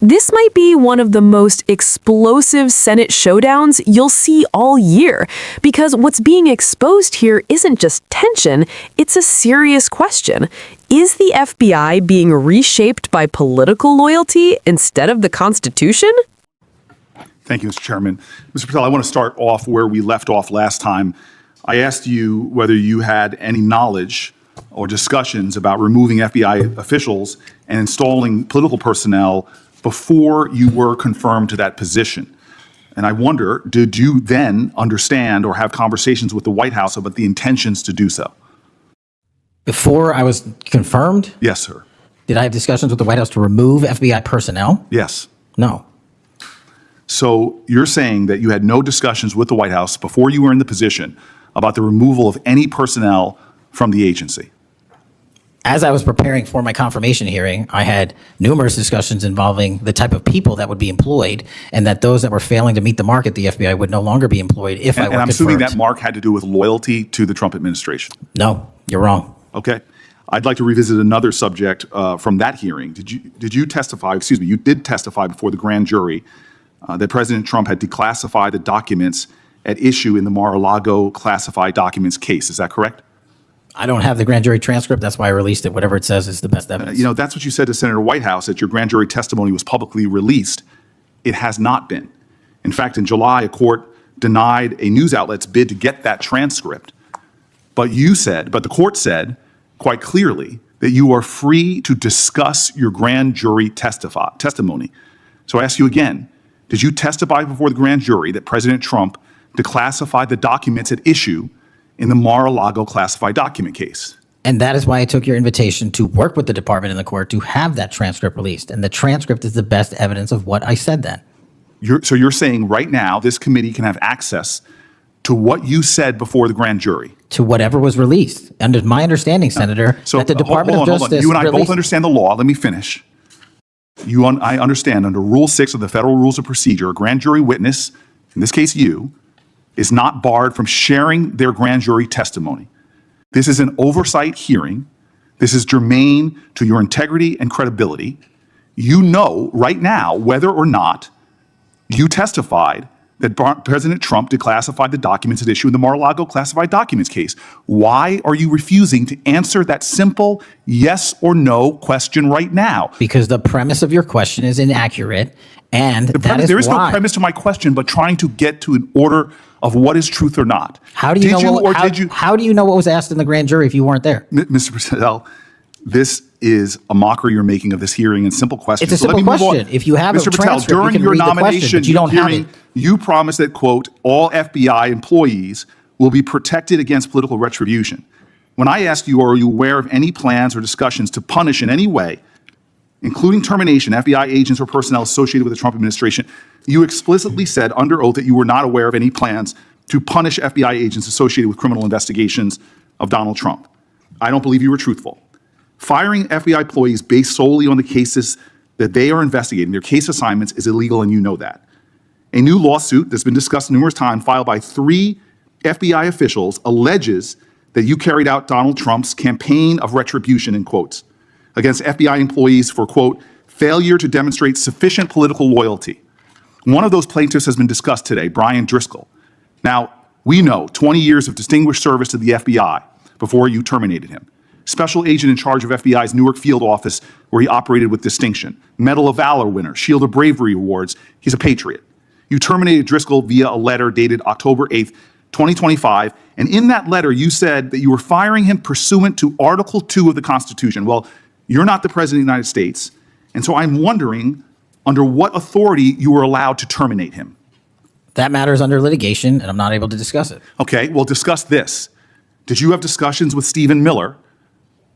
This might be one of the most explosive Senate showdowns you'll see all year, because what's being exposed here isn't just tension, it's a serious question. Is the FBI being reshaped by political loyalty instead of the Constitution? Thank you, Mr. Chairman. Mr. Patel, I want to start off where we left off last time. I asked you whether you had any knowledge or discussions about removing FBI officials and installing political personnel before you were confirmed to that position. And I wonder, did you then understand or have conversations with the White House about the intentions to do so? Before I was confirmed? Yes, sir. Did I have discussions with the White House to remove FBI personnel? Yes. No. So you're saying that you had no discussions with the White House before you were in the position about the removal of any personnel from the agency? As I was preparing for my confirmation hearing, I had numerous discussions involving the type of people that would be employed, and that those that were failing to meet the mark at the FBI would no longer be employed if I were confirmed. And I'm assuming that mark had to do with loyalty to the Trump administration. No, you're wrong. Okay. I'd like to revisit another subject from that hearing. Did you testify, excuse me, you did testify before the grand jury that President Trump had declassified the documents at issue in the Mar-a-Lago classified documents case. Is that correct? I don't have the grand jury transcript. That's why I released it. Whatever it says is the best evidence. That's what you said to Senator Whitehouse, that your grand jury testimony was publicly released. It has not been. In fact, in July, a court denied a news outlet's bid to get that transcript. But the court said quite clearly that you are free to discuss your grand jury testimony. So I ask you again, did you testify before the grand jury that President Trump declassified the documents at issue in the Mar-a-Lago classified document case? And that is why I took your invitation to work with the department and the court to have that transcript released. And the transcript is the best evidence of what I said then. So you're saying right now this committee can have access to what you said before the grand jury? To whatever was released. Under my understanding, Senator, that the Department of Justice... You and I both understand the law. Let me finish. I understand under Rule 6 of the Federal Rules of Procedure, a grand jury witness, in this case you, is not barred from sharing their grand jury testimony. This is an oversight hearing. This is germane to your integrity and credibility. You know right now whether or not you testified that President Trump declassified the documents at issue in the Mar-a-Lago classified documents case. Why are you refusing to answer that simple yes or no question right now? Because the premise of your question is inaccurate, and there is no premise to my question, but trying to get to an order of what is truth or not. How do you How do you know what was asked in the grand jury if you weren't there? Mr. Patel, this is a mockery you're making of this hearing and simple questions. It's a simple question. If you have Mr. a transcript, Patel, during you can your read nomination, the question, but you don't have it. You promised that, quote, all FBI employees will be protected against political retribution. When I asked you, are you aware of any plans or discussions to punish in any way, including termination, FBI agents or personnel associated with the Trump administration, you explicitly said under oath that you were not aware of any plans to punish FBI agents associated with criminal investigations of Donald Trump. I don't believe you were truthful. Firing FBI employees based solely on the cases that they are investigating, their case assignments, is illegal, and you know that. A new lawsuit that's been discussed numerous times, filed by 3 FBI officials, alleges that you carried out Donald Trump's campaign of retribution, in quotes, against FBI employees for, quote, failure to demonstrate sufficient political loyalty. One of those plaintiffs has been discussed today, Brian Driscoll. Now, we know 20 years of distinguished service to the FBI before you terminated him. Special agent in charge of FBI's Newark field office, where he operated with distinction. Medal of Valor winner, Shield of Bravery awards. He's a patriot. You terminated Driscoll via a letter dated October 8th, 2025. And in that letter, you said that you were firing him pursuant to Article 2 of the Constitution. Well, you're not the President of the United States. And so I'm wondering under what authority you were allowed to terminate him. That matter is under litigation, and I'm not able to discuss it. Okay, well, discuss this. Did you have discussions with Stephen Miller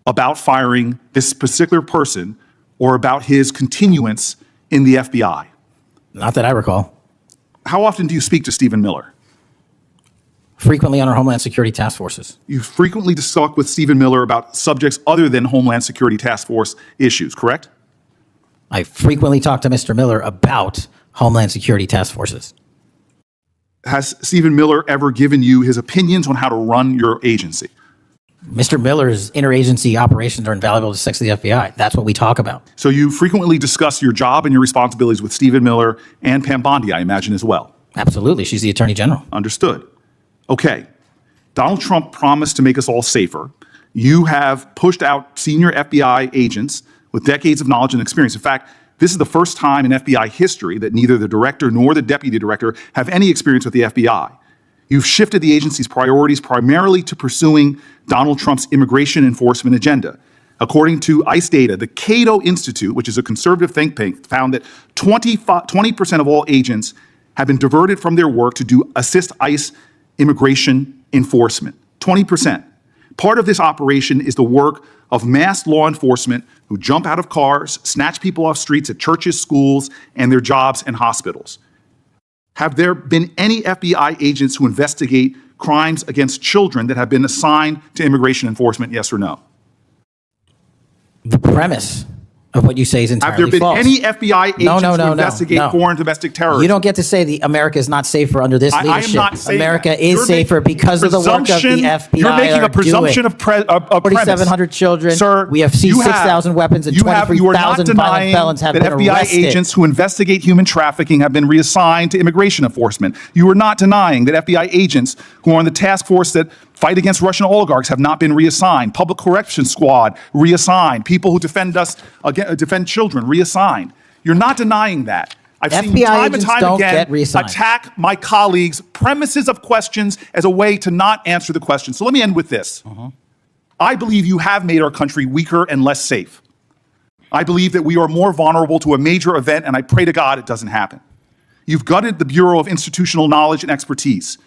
about firing this particular person or about his continuance in the FBI? Not that I recall. How often do you speak to Stephen Miller? Frequently on our Homeland Security task forces. You frequently talk with Stephen Miller about subjects other than Homeland Security task force issues, correct? I frequently talk to Mr. Miller about Homeland Security task forces. Has Stephen Miller ever given you his opinions on how to run your agency? Mr. Miller's interagency operations are invaluable to the FBI. That's what we talk about. So you frequently discuss your job and your responsibilities with Stephen Miller and Pam Bondi, I imagine, as well. Absolutely. She's the Attorney General. Understood. Okay. Donald Trump promised to make us all safer. You have pushed out senior FBI agents with decades of knowledge and experience. In fact, this is the first time in FBI history that neither the director nor the deputy director have any experience with the FBI. You've shifted the agency's priorities primarily to pursuing Donald Trump's immigration enforcement agenda. According to ICE data, the Cato Institute, which is a conservative think tank, found that 20% of all agents have been diverted from their work to assist ICE immigration enforcement. 20%. Part of this operation is the work of masked law enforcement who jump out of cars, snatch people off streets at churches, schools, and their jobs and hospitals. Have there been any FBI agents who investigate crimes against children that have been assigned to immigration enforcement, yes or no? The premise of what you say is entirely false. Have there been any FBI agents who investigate foreign domestic terrorism? You don't get to say America is not safer under this leadership. I am not saying America that. is safer because of the work of the FBI. You're making a presumption of premise. 4,700 children. Sir, we have seized 6,000 weapons and 23,000 violent felons have been arrested. That FBI agents who investigate human trafficking have been reassigned to immigration enforcement. You are not denying that FBI agents who are on the task force that fight against Russian oligarchs have not been reassigned. Public Corrections Squad reassigned. People who defend children reassigned. You're not denying that. I've seen you time and time again attack my colleagues' premises of questions as a way to not answer the question. So let me end with this. I believe you have made our country weaker and less safe. I believe that we are more vulnerable to a major event, and I pray to God it doesn't happen. You've gutted the Bureau of Institutional Knowledge and Expertise.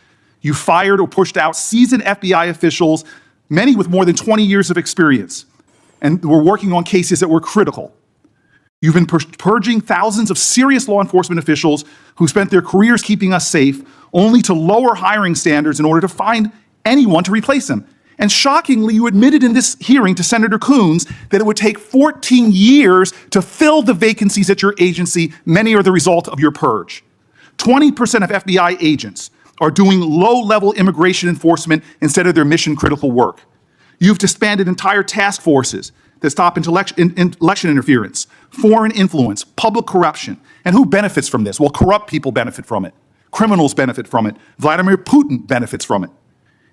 You fired or pushed out seasoned FBI officials, many with more than 20 years of experience, and were working on cases that were critical. You've been purging thousands of serious law enforcement officials who spent their careers keeping us safe, only to lower hiring standards in order to find anyone to replace them. And shockingly, you admitted in this hearing to Senator Coons that it would take 14 years to fill the vacancies at your agency. Many are the result of your purge. 20% of FBI agents are doing low-level immigration enforcement instead of their mission-critical work. You've disbanded entire task forces that stop election interference, foreign influence, public corruption. And who benefits from this? Well, corrupt people benefit from it. Criminals benefit from it. Vladimir Putin benefits from it.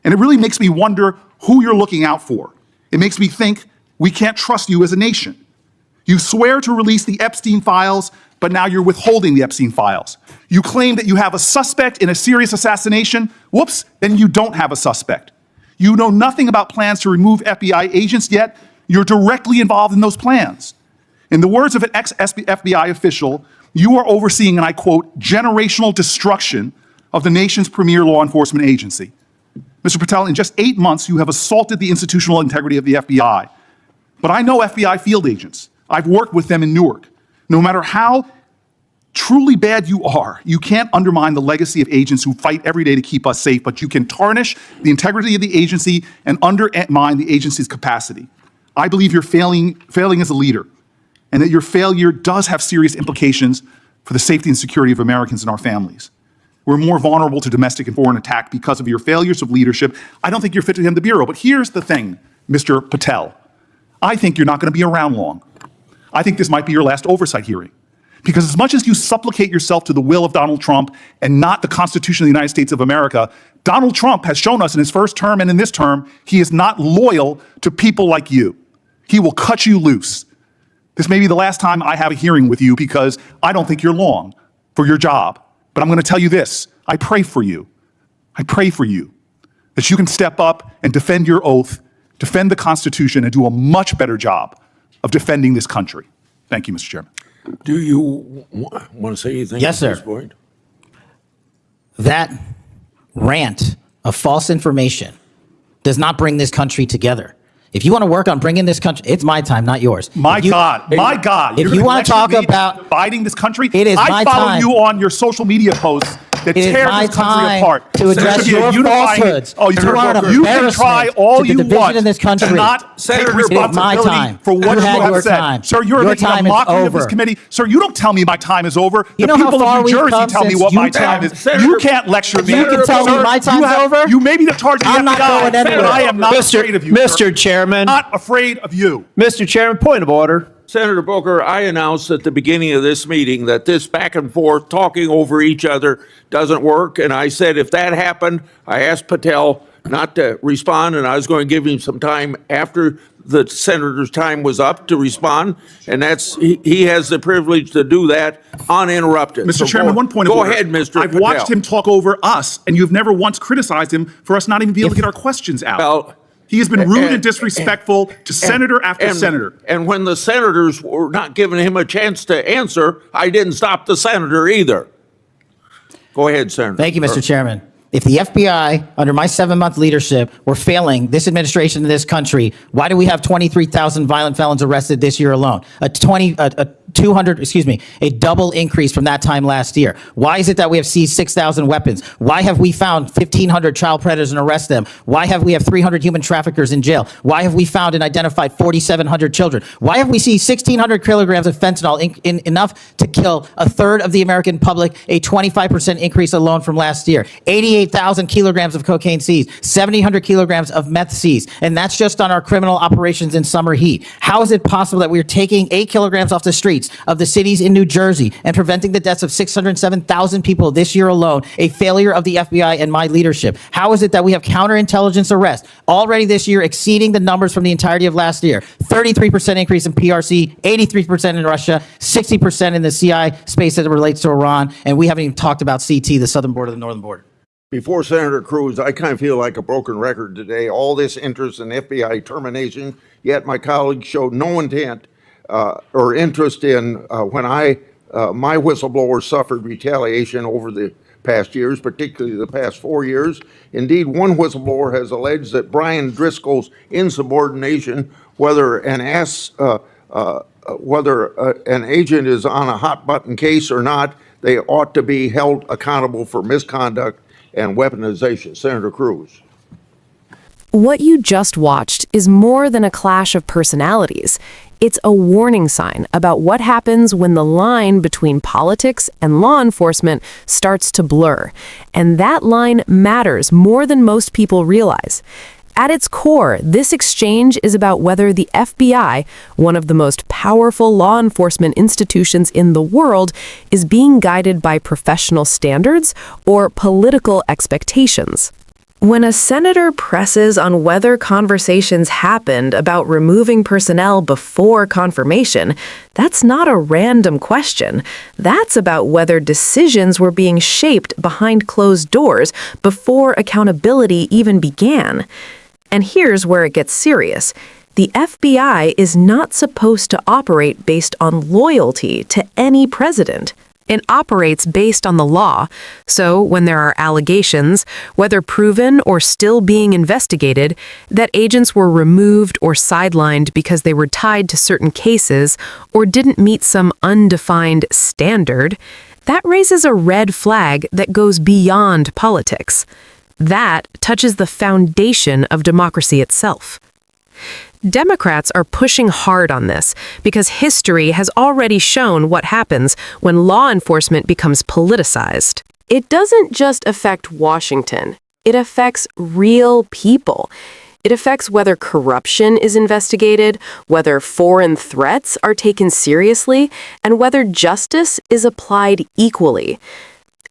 And it really makes me wonder who you're looking out for. It makes me think we can't trust you as a nation. You swear to release the Epstein files, but now you're withholding the Epstein files. You claim that you have a suspect in a serious assassination. Whoops, then you don't have a suspect. You know nothing about plans to remove FBI agents, yet you're directly involved in those plans. In the words of an ex-FBI official, you are overseeing, and I quote, generational destruction of the nation's premier law enforcement agency. Mr. Patel, in just 8 months, you have assaulted the institutional integrity of the FBI. But I know FBI field agents. I've worked with them in Newark. No matter how truly bad you are, you can't undermine the legacy of agents who fight every day to keep us safe, but you can tarnish the integrity of the agency and undermine the agency's capacity. I believe you're failing as a leader, and that your failure does have serious implications for the safety and security of Americans and our families. We're more vulnerable to domestic and foreign attack because of your failures of leadership. I don't think you're fit to hand the Bureau, but here's the thing, Mr. Patel. I think you're not going to be around long. I think this might be your last oversight hearing. Because as much as you supplicate yourself to the will of Donald Trump and not the Constitution of the United States of America, Donald Trump has shown us in his first term and in this term, he is not loyal to people like you. He will cut you loose. This may be the last time I have a hearing with you because I don't think you're long for your job. But I'm going to tell you this, I pray for you. I pray for you that you can step up and defend your oath, defend the Constitution, and do a much better job of defending this country. Thank you, Mr. Chairman. Do you want to say anything Yes, at this sir. point? That rant of false information does not bring this country together. If you want to work on bringing this country, it's my time, not yours. My God. If you want to talk about dividing this country, it is I my follow time. you on your social media posts that It is tears my this country time apart. to address There should be a your unifying- falsehoods. Oh, You are an you can try embarrassment all to the you division want in this country. to not Senator, take it is my responsibility time. for what You you had have your said. time. Sir, you're Your making a time is mockery of this over. committee. Sir, you don't tell me my time is over. You The know how people far of New we've Jersey come tell me since what you my told- time is. Senator- You can't lecture me. You can tell me Sir, my time's you have- over? You may be the charge of the I'm not FBI, going anywhere. but I am not afraid of you, sir. Mr. Chairman. Not afraid of you. Mr. Chairman, point of order. Senator Booker, I announced at the beginning of this meeting that this back and forth, talking over each other, doesn't work. And I said if that happened, I asked Patel not to respond, and I was going to give him some time after the senator's time was up to respond. And he has the privilege to do that uninterrupted. Mr. So Chairman, one point of Go order. ahead, Mr. I've Patel. watched him talk over us, and you've never once criticized him for us not even being able to get our questions out. Well, he has been rude and and- disrespectful to senator after senator. And when the senators were not giving him a chance to answer, I didn't stop the senator either. Go ahead, Senator. Thank you, Mr. Chairman. If the FBI, under my 7-month leadership, were failing this administration in this country, why do we have 23,000 violent felons arrested this year alone? A double increase from that time last year. Why is it that we have seized 6,000 weapons? Why have we found 1,500 child predators and arrested them? Why have we have 300 human traffickers in jail? Why have we found and identified 4,700 children? Why have we seized 1,600 kilograms of fentanyl, enough to kill a third of the American public, a 25% increase alone from last year? 88,000 kilograms of cocaine seized, 1,700 kilograms of meth seized, and that's just on our criminal operations in summer heat. How is it possible that we're taking 8 kilograms off the streets of the cities in New Jersey and preventing the deaths of 607,000 people this year alone, a failure of the FBI and my leadership? How is it that we have counterintelligence arrests already this year exceeding the numbers from the entirety of last year? 33% increase in PRC, 83% in Russia, 60% in the CI space as it relates to Iran, and we haven't even talked about CT, the southern border, the northern border. Before Senator Cruz, I kind of feel like a broken record today. All this interest in FBI termination, yet my colleagues showed no intent or interest in when my whistleblower suffered retaliation over the past years, particularly the past 4 years. Indeed, one whistleblower has alleged that Brian Driscoll's insubordination, whether an agent is on a hot button case or not, they ought to be held accountable for misconduct and weaponization. Senator Cruz. What you just watched is more than a clash of personalities. It's a warning sign about what happens when the line between politics and law enforcement starts to blur. And that line matters more than most people realize. At its core, this exchange is about whether the FBI, one of the most powerful law enforcement institutions in the world, is being guided by professional standards or political expectations. When a senator presses on whether conversations happened about removing personnel before confirmation, that's not a random question. That's about whether decisions were being shaped behind closed doors before accountability even began. And here's where it gets serious. The FBI is not supposed to operate based on loyalty to any president. It operates based on the law. So when there are allegations, whether proven or still being investigated, that agents were removed or sidelined because they were tied to certain cases or didn't meet some undefined standard, that raises a red flag that goes beyond politics. That touches the foundation of democracy itself. Democrats are pushing hard on this because history has already shown what happens when law enforcement becomes politicized. It doesn't just affect Washington. It affects real people. It affects whether corruption is investigated, whether foreign threats are taken seriously, and whether justice is applied equally.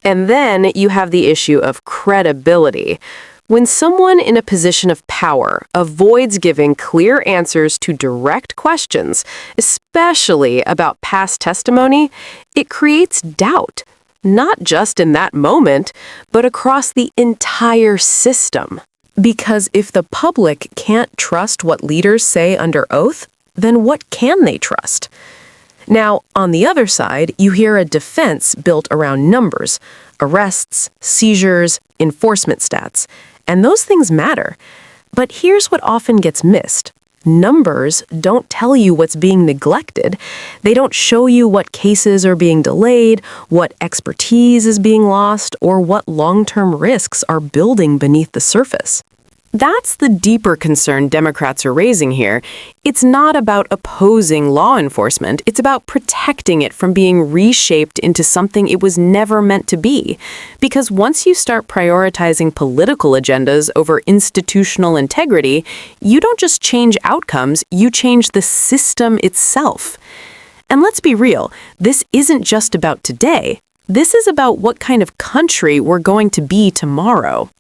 And then you have the issue of credibility. When someone in a position of power avoids giving clear answers to direct questions, especially about past testimony, it creates doubt, not just in that moment, but across the entire system. Because if the public can't trust what leaders say under oath, then what can they trust? Now, on the other side, you hear a defense built around numbers, arrests, seizures, enforcement stats. And those things matter. But here's what often gets missed. Numbers don't tell you what's being neglected. They don't show you what cases are being delayed, what expertise is being lost, or what long-term risks are building beneath the surface. That's the deeper concern Democrats are raising here. It's not about opposing law enforcement. It's about protecting it from being reshaped into something it was never meant to be. Because once you start prioritizing political agendas over institutional integrity, you don't just change outcomes, you change the system itself. And let's be real, this isn't just about today. This is about what kind of country we're going to be tomorrow.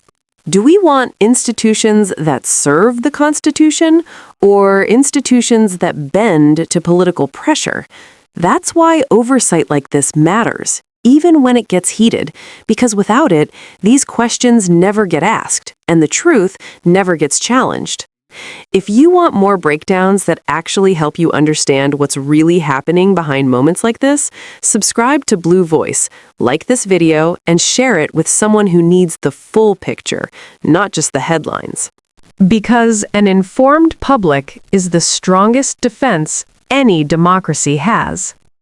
Do we want institutions that serve the Constitution or institutions that bend to political pressure? That's why oversight like this matters, even when it gets heated, because without it, these questions never get asked, and the truth never gets challenged. If you want more breakdowns that actually help you understand what's really happening behind moments like this, subscribe to Blue Voice, like this video, and share it with someone who needs the full picture, not just the headlines. Because an informed public is the strongest defense any democracy has.